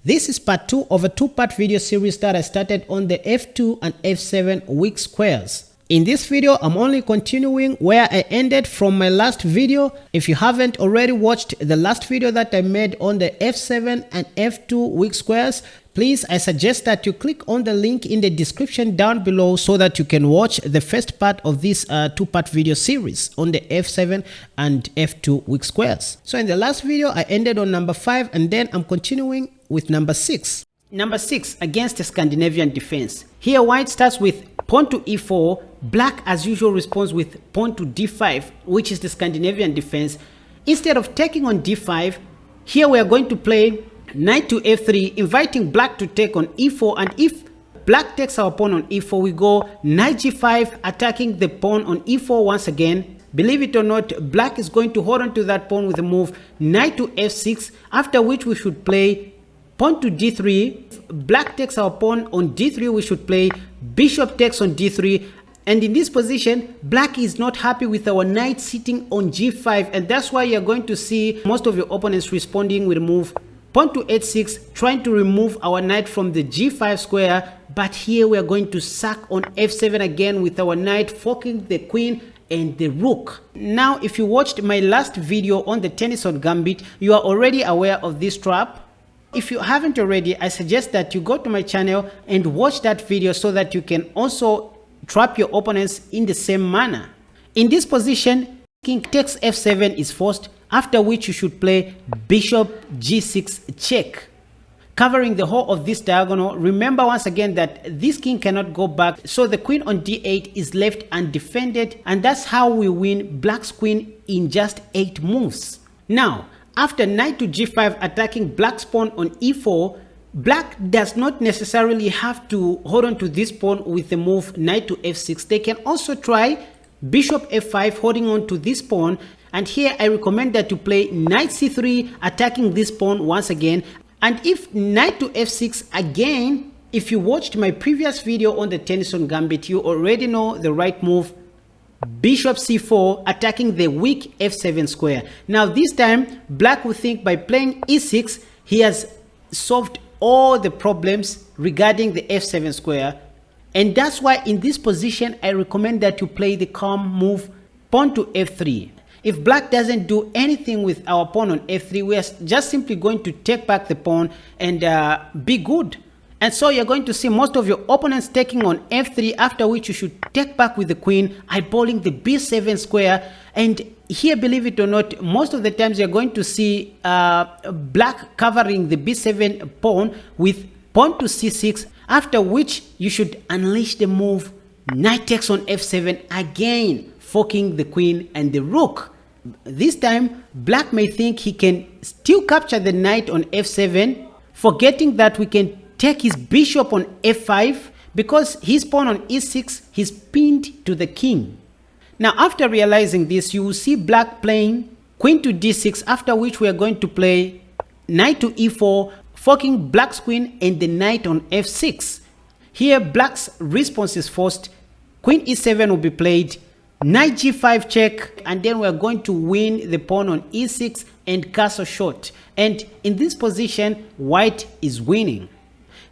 This is part 2 of a two-part video series that I started on the f2 and f7 weak squares. In this video, I'm only continuing where I ended from my last video. If you haven't already watched the last video that I made on the f7 and f2 weak squares, please, I suggest that you click on the link in the description down below so that you can watch the first part of this two-part video series on the f7 and f2 weak squares. So in the last video, I ended on number 5 and then I'm continuing with number 6. Number 6, against the Scandinavian defense. Here white starts with pawn to e4, black as usual responds with pawn to d5, which is the Scandinavian defense. Instead of taking on d5, here we are going to play knight to f3, inviting black to take on e4, and if black takes our pawn on e4, we go knight g5, attacking the pawn on e4 once again. Believe it or not, black is going to hold on to that pawn with the move knight to f6, after which we should play pawn to d3. If black takes our pawn on d3, we should play bishop takes on d3. And in this position, black is not happy with our knight sitting on g5, and that's why you're going to see most of your opponents responding with a move pawn to h6, trying to remove our knight from the g5 square. But here we are going to sack on f7 again with our knight forking the queen and the rook. Now, if you watched my last video on the Leonard Gambit, you are already aware of this trap. If you haven't already, I suggest that you go to my channel and watch that video so that you can also trap your opponents in the same manner. In this position, king takes f7 is forced, after which you should play bishop g6 check, covering the whole of this diagonal. Remember once again that this king cannot go back, so the queen on d8 is left undefended, and that's how we win black's queen in just 8 moves. Now, after knight to g5 attacking black's pawn on e4, black does not necessarily have to hold on to this pawn with the move knight to f6. They can also try bishop f5 holding on to this pawn, and here I recommend that you play knight c3 attacking this pawn once again. And if knight to f6 again, if you watched my previous video on the Leonard Gambit, you already know the right move, bishop c4 attacking the weak f7 square. Now this time black will think by playing e6 he has solved all the problems regarding the f7 square, and that's why in this position I recommend that you play the calm move pawn to f3. If black doesn't do anything with our pawn on f3, we are just simply going to take back the pawn and be good. And so you're going to see most of your opponents taking on f3, after which you should take back with the queen, eyeballing the b7 square. And here, believe it or not, most of the times you're going to see black covering the b7 pawn with pawn to c6, after which you should unleash the move knight takes on f7, again forking the queen and the rook. This time black may think he can still capture the knight on f7, forgetting that we can take his bishop on f5, because his pawn on e6 he's pinned to the king. Now after realizing this, you will see black playing queen to d6, after which we are going to play knight to e4, forking black's queen and the knight on f6. Here black's response is forced, queen e7 will be played, knight g5 check, and then we're going to win the pawn on e6 and castle shot. And in this position, white is winning.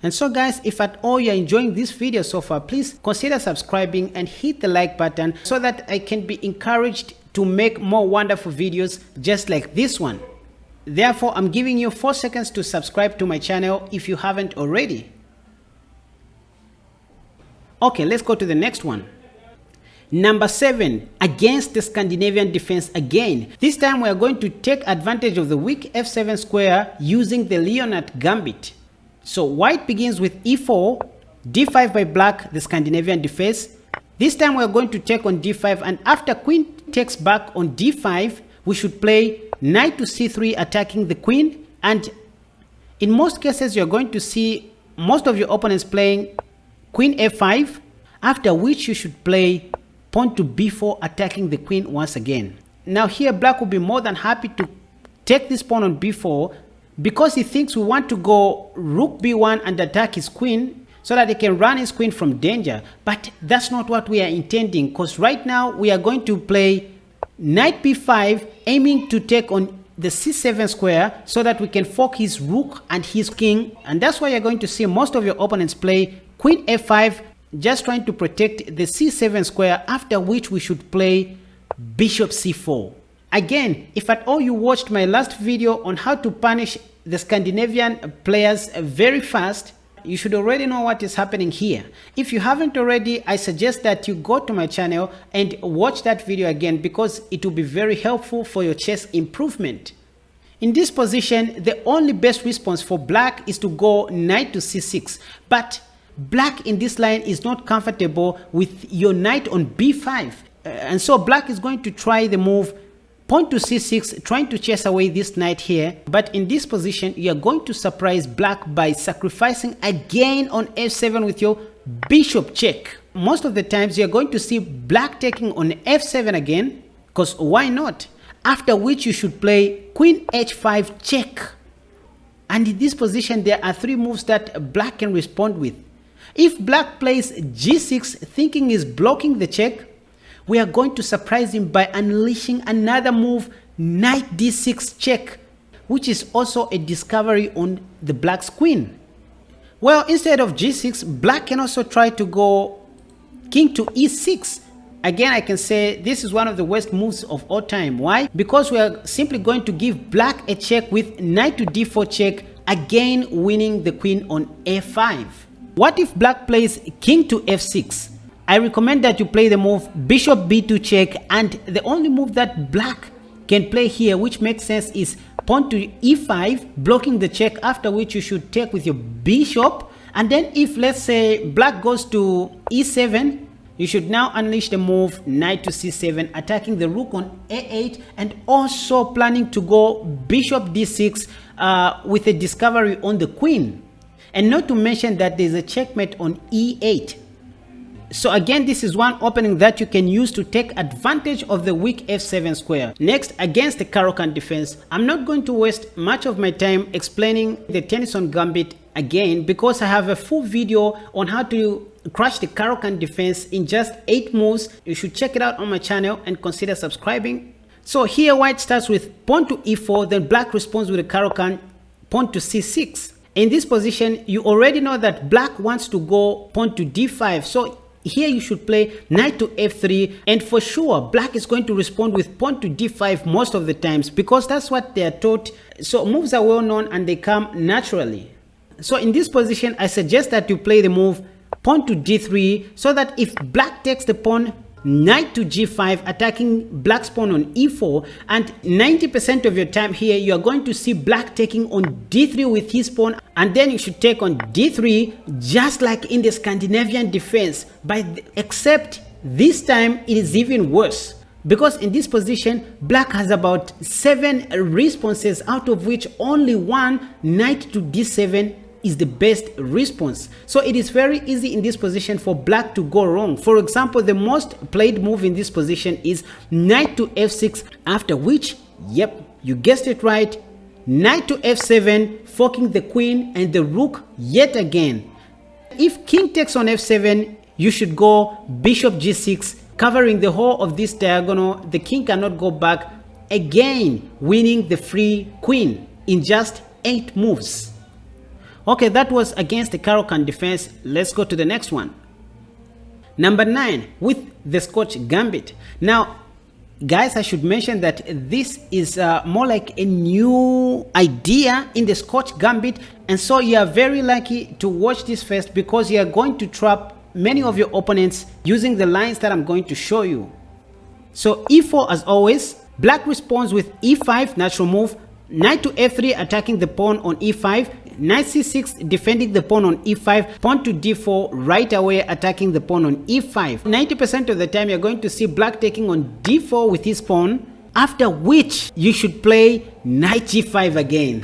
And so guys, if at all you're enjoying this video so far, please consider subscribing and hit the like button so that I can be encouraged to make more wonderful videos just like this one. Therefore, I'm giving you 4 seconds to subscribe to my channel if you haven't already. Okay, let's go to the next one. Number 7, against the Scandinavian defense again. This time we are going to take advantage of the weak f7 square using the Leonard Gambit. So white begins with e4, d5 by black, the Scandinavian defense. This time we are going to take on d5, and after queen takes back on d5, we should play knight to c3 attacking the queen. And in most cases you're going to see most of your opponents playing queen f5, after which you should play pawn to b4 attacking the queen once again. Now here black will be more than happy to take this pawn on b4, because he thinks we want to go rook b1 and attack his queen so that he can run his queen from danger. But that's not what we are intending, because right now we are going to play knight b5, aiming to take on the c7 square so that we can fork his rook and his king, and that's why you're going to see most of your opponents play queen f5, just trying to protect the c7 square, after which we should play bishop c4. Again, if at all you watched my last video on how to punish the Scandinavian players very fast, you should already know what is happening here. If you haven't already, I suggest that you go to my channel and watch that video again, because it will be very helpful for your chess improvement. In this position, the only best response for black is to go knight to c6, but black in this line is not comfortable with your knight on b5, and so black is going to try the move pawn to c6, trying to chase away this knight here. But in this position, you are going to surprise black by sacrificing again on f7 with your bishop check. Most of the times you are going to see black taking on f7 again, because why not? After which you should play queen h5 check. And in this position, there are three moves that black can respond with. If black plays g6 thinking he's blocking the check, we are going to surprise him by unleashing another move, knight d6 check, which is also a discovery on the black's queen. Well, instead of g6, black can also try to go king to e6. Again, I can say this is one of the worst moves of all time. Why? Because we are simply going to give black a check with knight to d4 check, again winning the queen on f5. What if black plays king to f6? I recommend that you play the move bishop b2 check, and the only move that black can play here which makes sense is pawn to e5, blocking the check, after which you should take with your bishop. And then if, let's say, black goes to e7, you should now unleash the move knight to c7, attacking the rook on a8, and also planning to go bishop d6 with a discovery on the queen. And not to mention that there's a checkmate on e8. So again, this is one opening that you can use to take advantage of the weak f7 square. Next, against the Caro-Kann defense, I'm not going to waste much of my time explaining the Tennyson Gambit again, because I have a full video on how to crush the Caro-Kann defense in just 8 moves. You should check it out on my channel and consider subscribing. So here white starts with pawn to e4, then black responds with the Caro-Kann pawn to c6. In this position, you already know that black wants to go pawn to d5. So here you should play knight to f3, and for sure black is going to respond with pawn to d5 most of the times, because that's what they are taught. So moves are well known and they come naturally. So in this position, I suggest that you play the move pawn to d3, so that if black takes the pawn, knight to g5, attacking black's pawn on e4, and 90% of your time here you are going to see black taking on d3 with his pawn, and then you should take on d3 just like in the Scandinavian defense, except this time it is even worse, because in this position black has about 7 responses, out of which only one, knight to d7, is the best response. So it is very easy in this position for black to go wrong. For example, the most played move in this position is knight to f6, after which, yep, you guessed it right, knight to f7, forking the queen and the rook yet again. If king takes on f7, you should go bishop g6, covering the whole of this diagonal. The king cannot go back, again winning the free queen in just 8 moves. Okay, that was against the Caro-Kann defense. Let's go to the next one. Number 9, with the Scotch Gambit. Now, guys, I should mention that this is more like a new idea in the Scotch Gambit, and so you are very lucky to watch this first, because you are going to trap many of your opponents using the lines that I'm going to show you. So e4 as always, black responds with e5, natural move, knight to f3, attacking the pawn on e5, knight c6, defending the pawn on e5, pawn to d4, right away attacking the pawn on e5. 90% of the time you're going to see black taking on d4 with his pawn, after which you should play knight g5 again.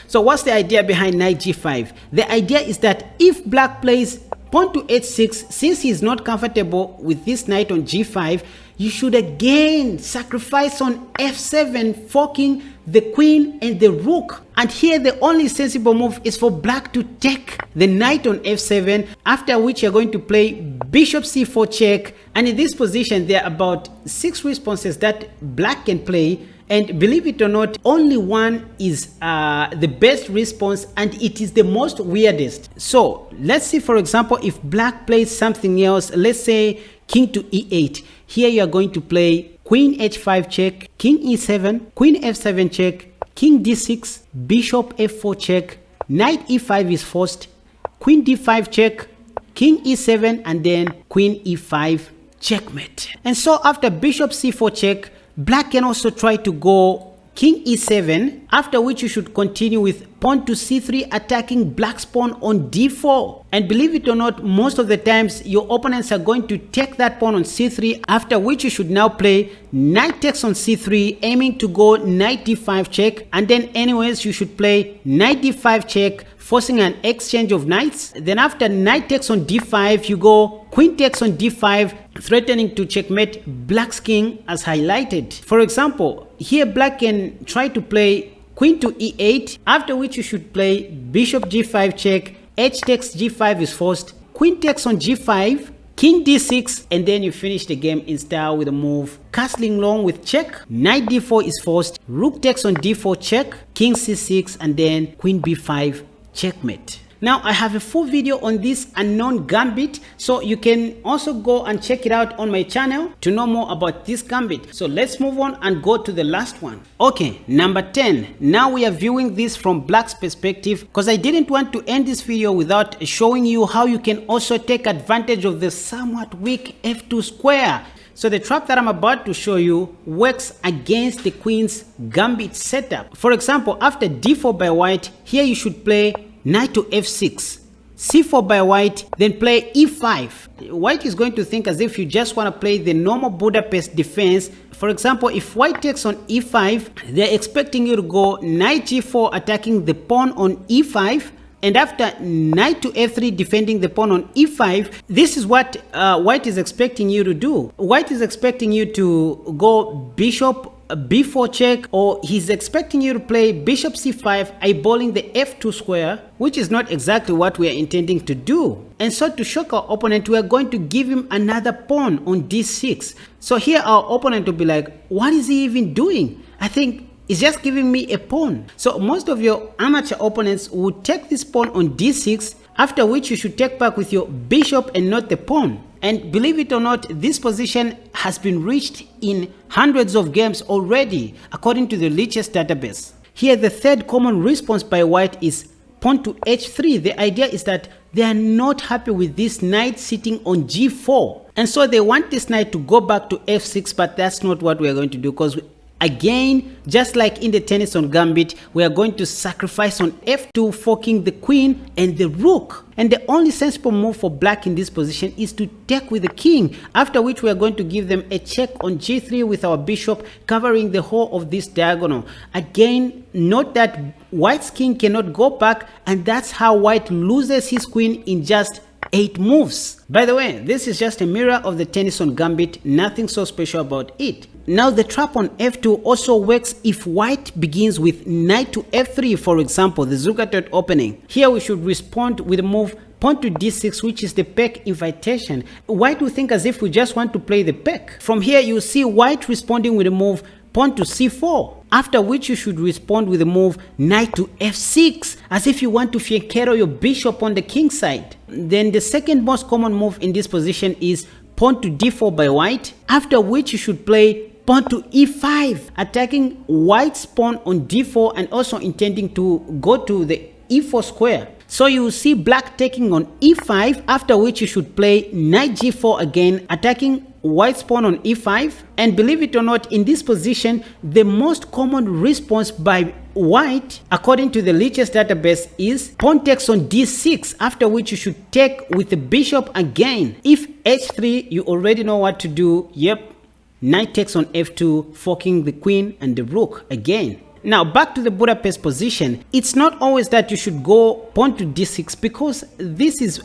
So what's the idea behind knight g5? The idea is that if black plays pawn to h6, since he is not comfortable with this knight on g5, you should again sacrifice on f7, forking the queen and the rook. And here the only sensible move is for black to take the knight on f7, after which you're going to play bishop c4 check. And in this position, there are about 6 responses that black can play, And believe it or not, only one is the best response, and it is the most weirdest. So let's see, for example, if black plays something else, let's say king to e8. Here you are going to play queen h5 check, king e7, queen f7 check, king d6, bishop f4 check, knight e5 is forced, queen d5 check, king e7, and then queen e5 checkmate. And so after bishop c4 check, black can also try to go king e7, after which you should continue with pawn to c3, attacking black's pawn on d4. And believe it or not, most of the times your opponents are going to take that pawn on c3, after which you should now play knight takes on c3, aiming to go knight d5 check, and then anyways you should play knight d5 check, forcing an exchange of knights. Then after knight takes on d5, you go queen takes on d5, threatening to checkmate black's king as highlighted. For example, here black can try to play queen to e8, after which you should play bishop g5 check, h takes g5 is forced, queen takes on g5, king d6, and then you finish the game in style with a move castling long with check, knight d4 is forced, rook takes on d4 check, king c6, and then queen b5 checkmate. Now I have a full video on this unknown gambit, so you can also go and check it out on my channel to know more about this gambit. So let's move on and go to the last one. Okay, number 10. Now we are viewing this from black's perspective, because I didn't want to end this video without showing you how you can also take advantage of the somewhat weak f2 square. So the trap that I'm about to show you works against the queen's gambit setup. For example, after d4 by white, here you should play knight to f6, c4 by white, then play e5. White is going to think as if you just want to play the normal Budapest defense. For example, if white takes on e5, they're expecting you to go knight g4, attacking the pawn on e5, and after knight to f3, defending the pawn on e5. This is what white is expecting you to do. White is expecting you to go bishop b4 check, or he's expecting you to play bishop c5, eyeballing the f2 square, which is not exactly what we are intending to do. And so to shock our opponent, we are going to give him another pawn on d6. So here our opponent will be like, what is he even doing? I think he's just giving me a pawn. So most of your amateur opponents would take this pawn on d6, after which you should take back with your bishop and not the pawn. And believe it or not, this position has been reached in hundreds of games already, according to the latest database. Here, the third common response by white is pawn to h3. The idea is that they are not happy with this knight sitting on g4. And so they want this knight to go back to f6, but that's not what we are going to do, because again, just like in the Tennyson Gambit, we are going to sacrifice on f2, forking the queen and the rook. And the only sensible move for black in this position is to take with the king, after which we are going to give them a check on g3 with our bishop covering the whole of this diagonal. Again, note that white's king cannot go back, and that's how white loses his queen in just 8 moves. By the way, this is just a mirror of the Tennyson Gambit, nothing so special about it. Now the trap on f2 also works if white begins with knight to f3, for example, the Zukertort opening. Here we should respond with a move pawn to d6, which is the peck invitation. White will think as if we just want to play the peck. From here you see white responding with a move pawn to c4, after which you should respond with a move knight to f6, as if you want to fianchetto your bishop on the king side. Then the second most common move in this position is pawn to d4 by white, after which you should play pawn to e5, attacking white's pawn on d4 and also intending to go to the e4 square. So you will see black taking on e5, after which you should play knight g4 again, attacking white's pawn on e5. And believe it or not, in this position, the most common response by white, according to the latest database, is pawn takes on d6, after which you should take with the bishop again. If h3, you already know what to do. Yep, knight takes on f2, forking the queen and the rook again. Now back to the Budapest position. It's not always that you should go pawn to d6, because this is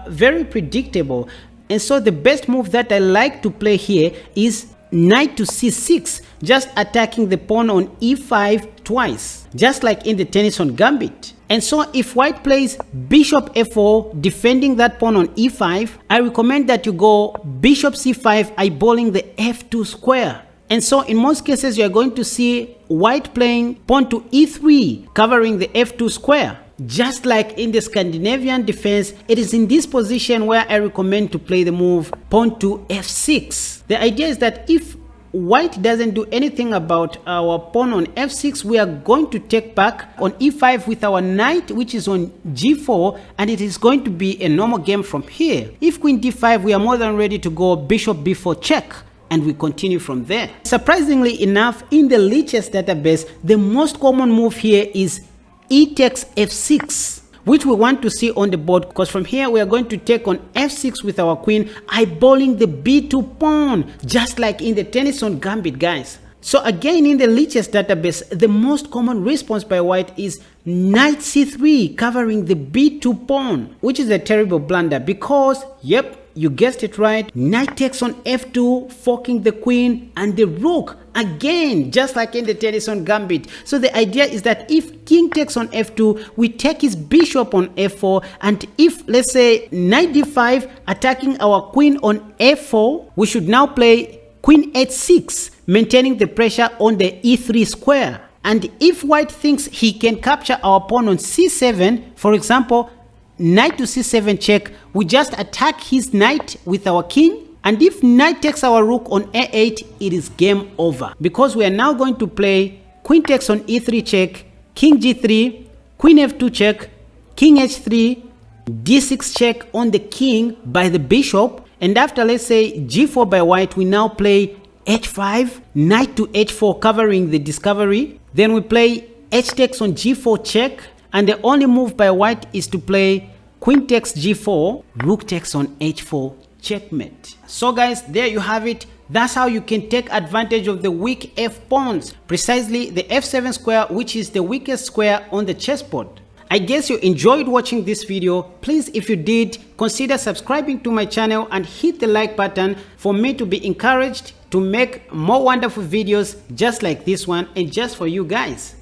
very predictable. And so the best move that I like to play here is knight to c6, just attacking the pawn on e5 twice, just like in the Tennyson Gambit. And so if white plays bishop f4, defending that pawn on e5, I recommend that you go bishop c5, eyeballing the f2 square. And so in most cases, you are going to see white playing pawn to e3, covering the f2 square. Just like in the Scandinavian defense, it is in this position where I recommend to play the move pawn to f6. The idea is that if white doesn't do anything about our pawn on f6, we are going to take back on e5 with our knight, which is on g4, and it is going to be a normal game from here. If queen d5, we are more than ready to go bishop b4 check, and we continue from there. Surprisingly enough, in the Lichess database, the most common move here is e takes f6, which we want to see on the board, because from here we are going to take on f6 with our queen, eyeballing the b2 pawn, just like in the Tennyson Gambit, guys. So again, in the Lichess database, the most common response by white is knight c3, covering the b2 pawn, which is a terrible blunder because, yep, you guessed it right, knight takes on f2, forking the queen and the rook, again, just like in the Tennyson Gambit. So the idea is that if king takes on f2, we take his bishop on f4, and if, let's say, knight d5 attacking our queen on f4, we should now play queen h6, maintaining the pressure on the e3 square. And if white thinks he can capture our pawn on c7, for example, knight to c7 check, we just attack his knight with our king, and if knight takes our rook on a8, it is game over, because we are now going to play queen takes on e3 check, king g3, queen f2 check, king h3, d6 check on the king by the bishop, and after, let's say, g4 by white, we now play h5, knight to h4, covering the discovery. Then we play h takes on g4 check, and the only move by white is to play queen takes g4, rook takes on h4, checkmate. So guys, there you have it. That's how you can take advantage of the weak f pawns, precisely the f7 square, which is the weakest square on the chessboard. I guess you enjoyed watching this video. Please, if you did, consider subscribing to my channel and hit the like button for me to be encouraged to make more wonderful videos just like this one and just for you guys.